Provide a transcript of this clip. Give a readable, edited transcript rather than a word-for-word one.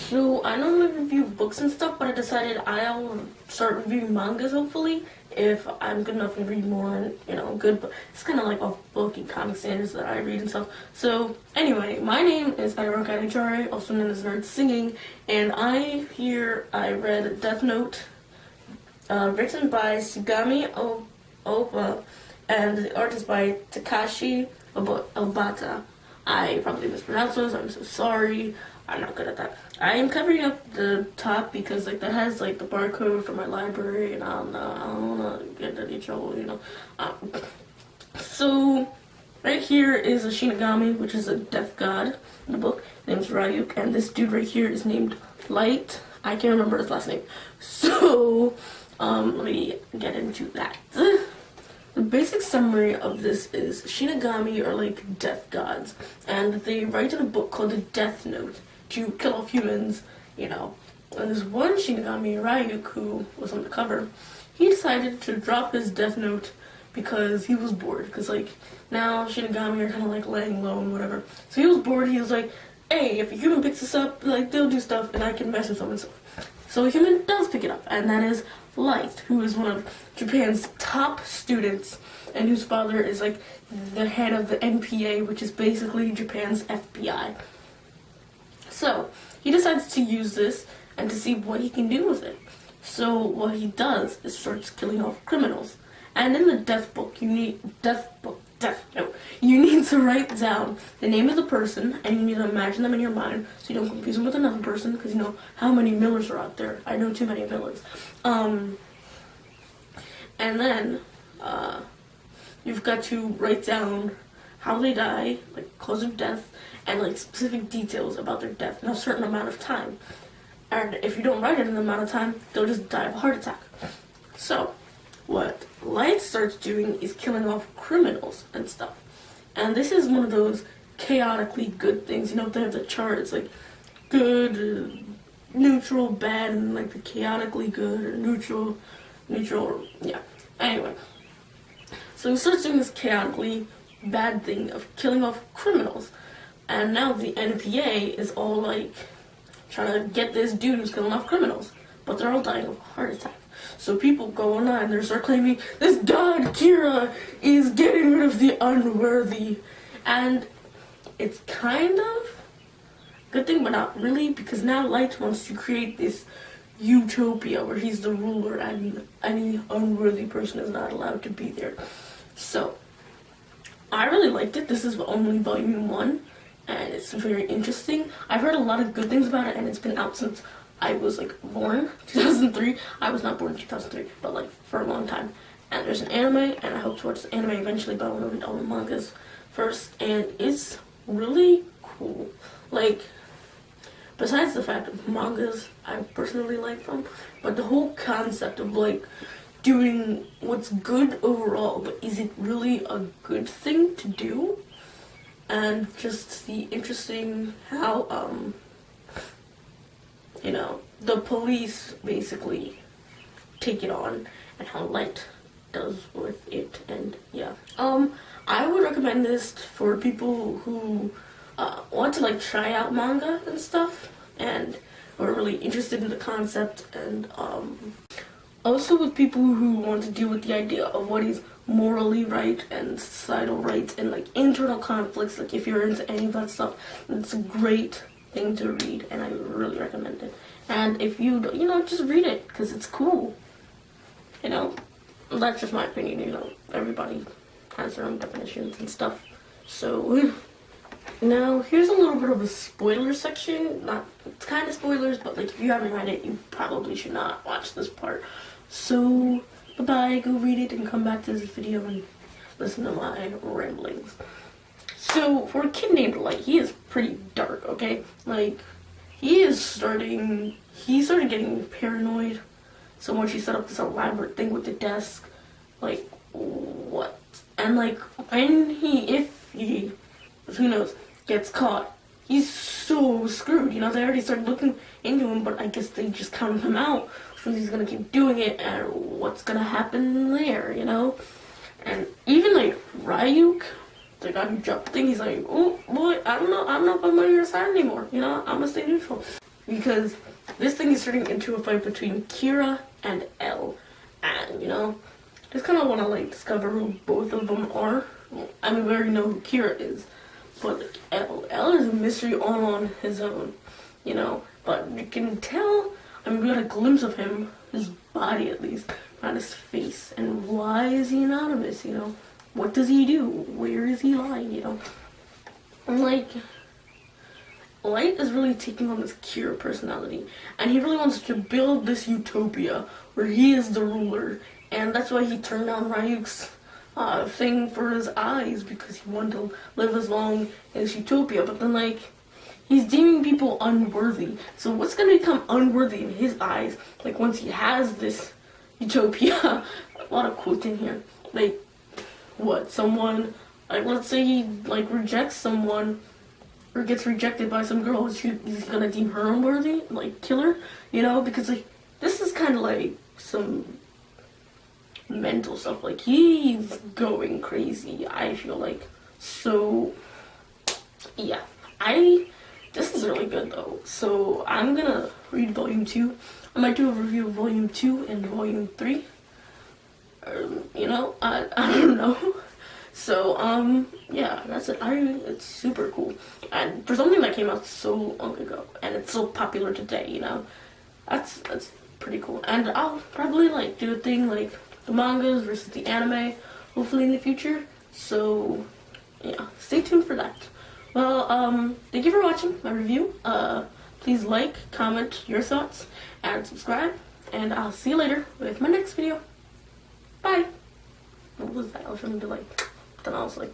So I normally review books and stuff, but I decided I'll start reviewing mangas hopefully if I'm good enough to read more and good. But it's kind of like off book and comic standards that I read and stuff. So anyway, my name is Ronke, Adejare, also known as NerdSinging, and I read Death Note, written by Sugami Oba, and the art is by Takashi Obata. I probably mispronounced those. I'm so sorry. I'm not good at that. I am covering up the top because that has the barcode for my library, and I don't wanna get into any trouble, So right here is a Shinigami, which is a death god in the book. His name's Ryuk, and this dude right here is named Light. I can't remember his last name. So let me get into that. The basic summary of this is Shinigami are like death gods, and they write in a book called the Death Note to kill off humans, And there's one Shinigami, Ryuk, who was on the cover. He decided to drop his Death Note because he was bored. Because, now Shinigami are kind of, laying low and whatever. So he was bored. He was like, hey, if a human picks this up, they'll do stuff and I can mess with them and stuff. So a human does pick it up, and that is Light, who is one of Japan's top students and whose father is, the head of the NPA, which is basically Japan's FBI. So, he decides to use this and to see what he can do with it. So, what he does is starts killing off criminals. And in the death note, you need to write down the name of the person, and you need to imagine them in your mind so you don't confuse them with another person, because how many Millers are out there. I know too many Millers. And then, you've got to write down how they die, cause of death, and specific details about their death in a certain amount of time. And if you don't write it in an amount of time, they'll just die of a heart attack. So, what Light starts doing is killing off criminals and stuff. And this is one of those chaotically good things. They have the chart, it's good, neutral, bad, and the chaotically good or neutral, yeah. Anyway, so he starts doing this chaotically bad thing of killing off criminals. And now the NPA is all trying to get this dude who's killing off criminals, but they're all dying of a heart attack. So people go online, they start claiming this god Kira is getting rid of the unworthy, and it's kind of a good thing, but not really, because now Light wants to create this utopia where he's the ruler and any unworthy person is not allowed to be there. So I really liked it. This is only volume 1, and it's very interesting. I've heard a lot of good things about it, and it's been out since I was born, 2003. I was not born in 2003, but for a long time. And there's an anime, and I hope to watch the anime eventually, but I want to read all the mangas first, and it's really cool. Besides the fact of mangas, I personally like them, but the whole concept of doing what's good overall, but is it really a good thing to do? And just the interesting how, the police basically take it on and how Light does with it, and yeah. I would recommend this for people who want to try out manga and stuff, and are really interested in the concept, and also with people who want to deal with the idea of what is morally right and societal rights and internal conflicts. If you're into any of that stuff, it's a great thing to read, and I really recommend it. And if you just read it because it's cool. That's just my opinion. Everybody has their own definitions and stuff. So now here's a little bit of a spoiler section. It's kind of spoilers, but if you haven't read it, you probably should not watch this part. So bye-bye, go read it and come back to this video and listen to my ramblings. So for a kid named Light, he is pretty dark, okay? He started getting paranoid so much he set up this elaborate thing with the desk. What? And when if he, who knows, gets caught, he's so screwed. They already started looking into him, but I guess they just counted him out. So he's gonna keep doing it, and what's gonna happen there, And even Ryuk, the guy who dropped the thing, he's oh boy, I don't know if I'm on your side anymore, I'm gonna stay neutral. because this thing is turning into a fight between Kira and L. And, you know, just kind of want to, like, discover who both of them are. I mean, we already know who Kira is, but like, L is a mystery all on his own, you know. But you can tell, I mean, we got a glimpse of him, his body at least, not his face. And why is he anonymous, you know? What does he do? Where is he lying, you know? And, like, Light is really taking on this Kira personality, and he really wants to build this utopia where he is the ruler, and that's why he turned down Ryuk's thing for his eyes, because he wanted to live as long as utopia. But then, like, he's deeming people unworthy. So what's gonna become unworthy in his eyes, like, once he has this utopia? A lot of quotes in here. Like, what? Someone, like, let's say he, like, rejects someone, or gets rejected by some girl, he's gonna deem her unworthy? Like, kill her? You know, because, like, this is kind of like some mental stuff. Like, he's going crazy, I feel like. So, yeah. This is really good, though. So, I'm gonna read Volume 2. I might do a review of Volume 2 and Volume 3. You know, I don't know. So, yeah, that's it. It's super cool. And for something that came out so long ago, and it's so popular today, you know, that's pretty cool. And I'll probably, like, do a thing, like, the mangas versus the anime, hopefully in the future. So, yeah, stay tuned for that. Well, thank you for watching my review. Please like, comment your thoughts, and subscribe. And I'll see you later with my next video. Bye! What was that? I was trying to, like, then I was like,